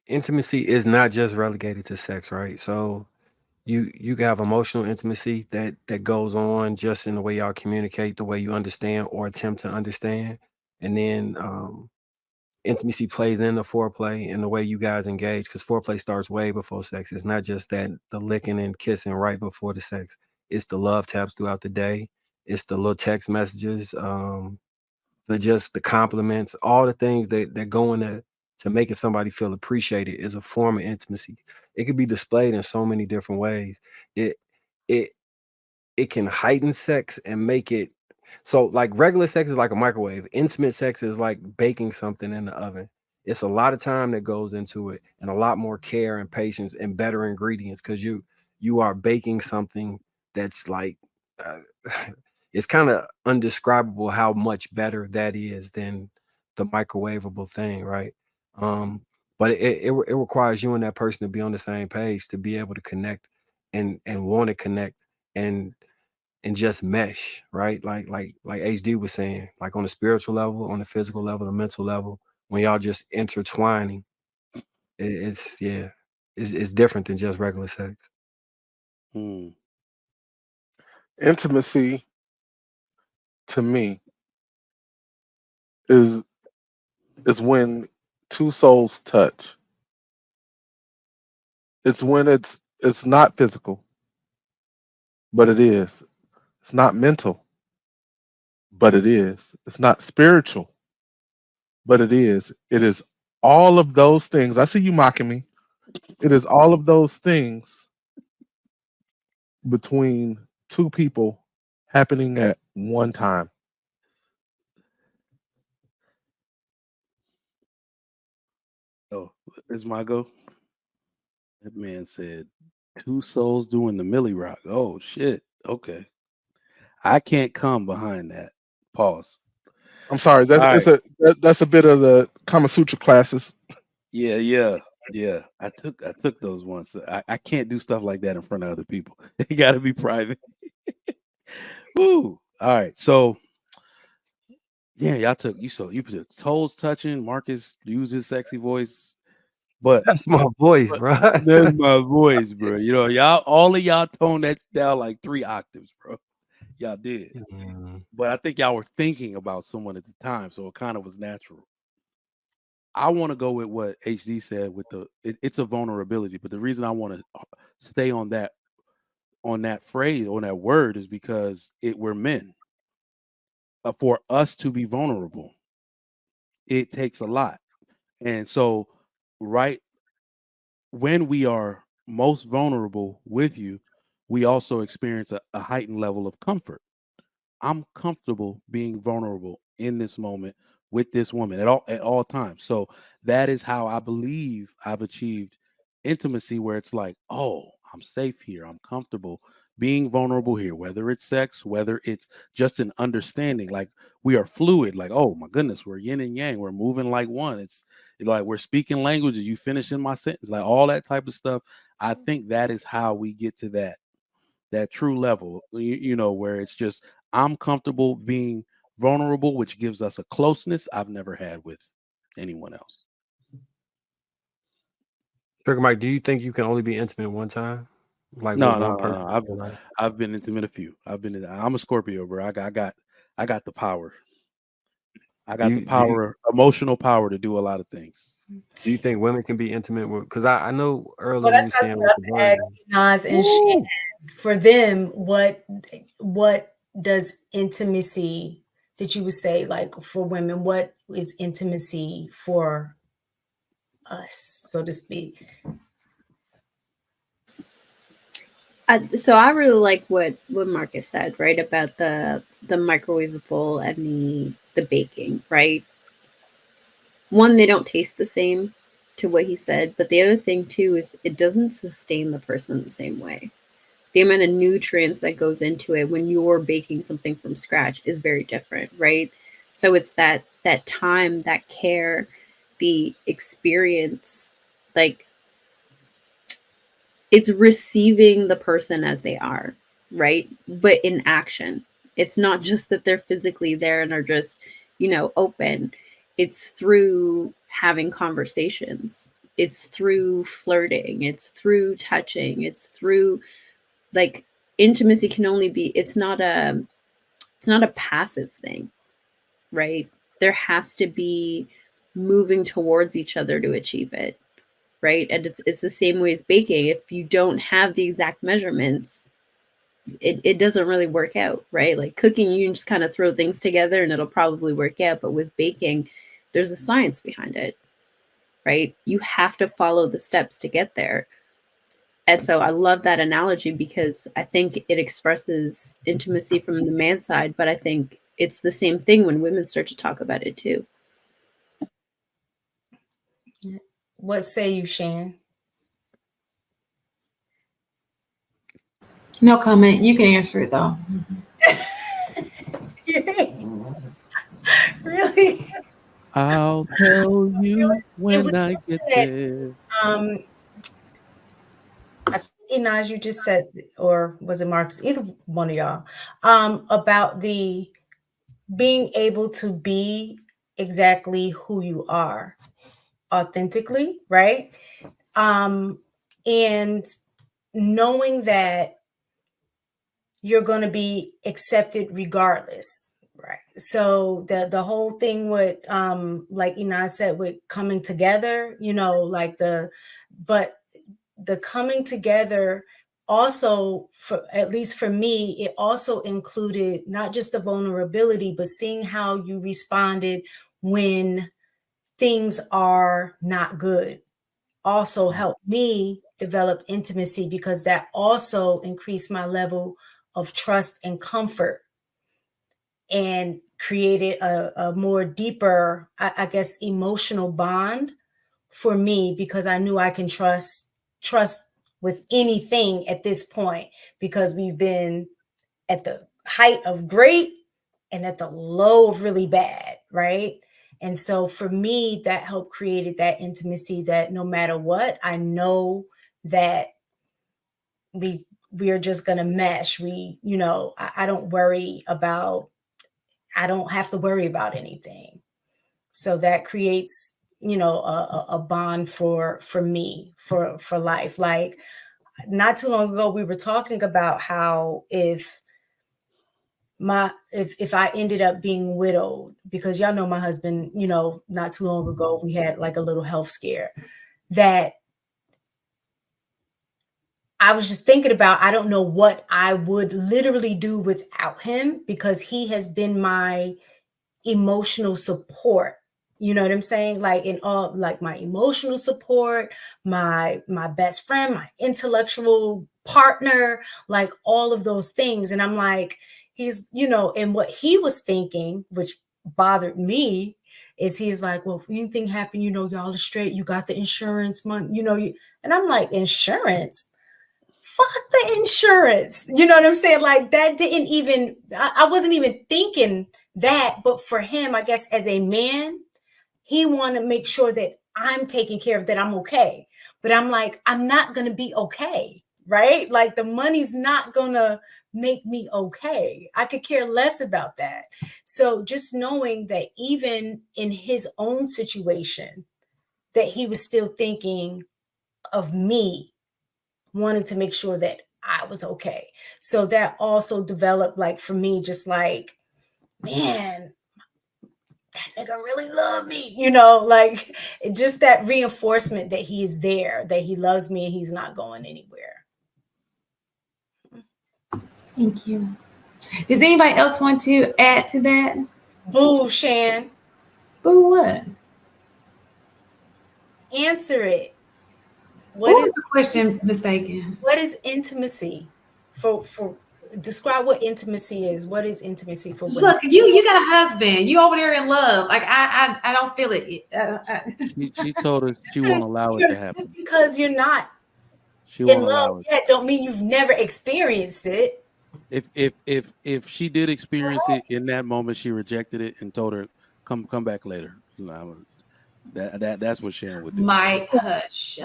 intimacy is not just relegated to sex, right? So you can have emotional intimacy that goes on just in the way y'all communicate, the way you understand or attempt to understand, and then intimacy plays in the foreplay and the way you guys engage, because foreplay starts way before sex. It's not just that the licking and kissing right before the sex. It's the love taps throughout the day. It's the little text messages. The compliments, all the things that go into to making somebody feel appreciated is a form of intimacy. It could be displayed in so many different ways. It it it can heighten sex and make it so like regular sex is like a microwave. Intimate sex is like baking something in the oven. It's a lot of time that goes into it and a lot more care and patience and better ingredients because you are baking something that's like uh, it's kind of undescribable how much better that is than the microwavable thing, right? Um, but it requires you and that person to be on the same page to be able to connect and want to connect and and just mesh, right? Like HD was saying, like on the spiritual level, on the physical level, the mental level, when y'all just intertwining, it's yeah, it's different than just regular sex. Hmm. Intimacy to me is is when two souls touch. It's when it's not physical, but it is. It's not mental, but it is. It's not spiritual, but it is. It is all of those things. I see you mocking me. It is all of those things between two people happening at one time. Oh, is my go? That man said two souls doing the Millie Rock. Oh shit. Okay. I can't come behind that. Pause. I'm sorry. All right. That's a bit of the Kama Sutra classes. Yeah, yeah, yeah. I took those once. I can't do stuff like that in front of other people. It got to be private. Woo. All right. So yeah, y'all took you put toes touching. Marcus uses sexy voice, but That's my voice, but bro. that's my voice, bro. You know, y'all all of y'all toned that down like 3 octaves, bro. Y'all did. Mm. But I think y'all were thinking about someone at the time, so it kind of was natural. I want to go with what HD said with it's a vulnerability, but the reason I want to stay on that phrase on that word is because we're men. For us to be vulnerable, it takes a lot, and so right when we are most vulnerable with you, we also experience a heightened level of comfort. I'm comfortable being vulnerable in this moment with this woman at all times. So that is how I believe I've achieved intimacy where it's like, oh, I'm safe here. I'm comfortable being vulnerable here, whether it's sex, whether it's just an understanding. Like we are fluid, like, oh my goodness, we're yin and yang, we're moving like one. It's like we're speaking languages, you finishing my sentence, like all that type of stuff. I think that is how we get to that true level, where it's just I'm comfortable being vulnerable, which gives us a closeness I've never had with anyone else. Trigger Mike, do you think you can only be intimate one time, like with No, no, one no, person? no. In your life? I've been intimate a few. I'm a Scorpio, bro. I got the power. I Do got the you do you power, emotional power to do a lot of things. do you think women can be intimate with? Because I know Well, earlier you that's were what I was saying with about the to ask virgin. Nas and Woo! Shannon. For them, what does intimacy that you would say like for women? What is intimacy for us, so to speak? So I really like what Marcus said, right, about the microwavable and the baking, right? One, they don't taste the same to what he said, but the other thing too is it doesn't sustain the person the same way. The amount of nutrients that goes into it when you're baking something from scratch is very different, right? So it's that time, that care, the experience, like it's receiving the person as they are, right? But in action. It's not just that they're physically there and are just, open. It's through having conversations. it's through flirting, it's through touching, it's through, like, intimacy can only be, it's not a passive thing, right? There has to be moving towards each other to achieve it, right? And it's the same way as baking. If you don't have the exact measurements, it doesn't really work out, right? Like cooking, you can just kind of throw things together and it'll probably work out. But with baking, there's a science behind it, right? You have to follow the steps to get there. And so I love that analogy because I think it expresses intimacy from the man's side, but I think it's the same thing when women start to talk about it too. What say you, Shan? No comment. You can answer it though. Really? I'll tell you when I get that, there. I think, Inaj, you just said, or was it Marcus? Either one of y'all, about the being able to be exactly who you are authentically, right? And knowing that you're going to be accepted regardless, right? So the whole thing with like Inaj said, with coming together, you know, like but the coming together also, for at least for me, it also included not just the vulnerability, but seeing how you responded when things are not good also helped me develop intimacy, because that also increased my level of trust and comfort and created a more deeper, I guess, emotional bond for me, because I knew I can trust with anything at this point, because we've been at the height of great and at the low of really bad, right? And so for me, that helped created that intimacy, that no matter what, I know that we are just gonna mesh. We, you know, I don't have to worry about anything. So that creates, you know, a bond for me, for life. Like not too long ago, we were talking about how if I ended up being widowed, because y'all know my husband, you know, not too long ago, we had like a little health scare, that I was just thinking about, I don't know what I would literally do without him, because he has been my emotional support. You know what I'm saying? Like in all, like my emotional support, my best friend, my intellectual partner, like all of those things. And I'm like, he's, you know, and what he was thinking, which bothered me, is he's like, well, if anything happened, you know, y'all are straight, you got the insurance money, you know, and I'm like, insurance? Fuck the insurance. You know what I'm saying? Like that didn't even, I wasn't even thinking that. But for him, I guess as a man, he wanted to make sure that I'm taken care of, that I'm okay. But I'm like, I'm not going to be okay, right? Like the money's not going to make me okay. I could care less about that. So just knowing that even in his own situation, that he was still thinking of me, wanting to make sure that I was okay. So that also developed, like for me, just like, man, that nigga really love me, you know, like just that reinforcement that he is there, that he loves me and he's not going anywhere. Thank you. Does anybody else want to add to that? Boo, Shan. Boo, what? Answer it. What was the question mistaken? What is intimacy? For describe what intimacy is. What is intimacy for women? Look, you got a husband. You over there in love. Like I don't feel it. She told us she won't allow it to happen. Just because you're not in love yet, don't mean you've never experienced it. If she did experience it in that moment, she rejected it and told her, "Come back later." That's what Sharon would do. My hush.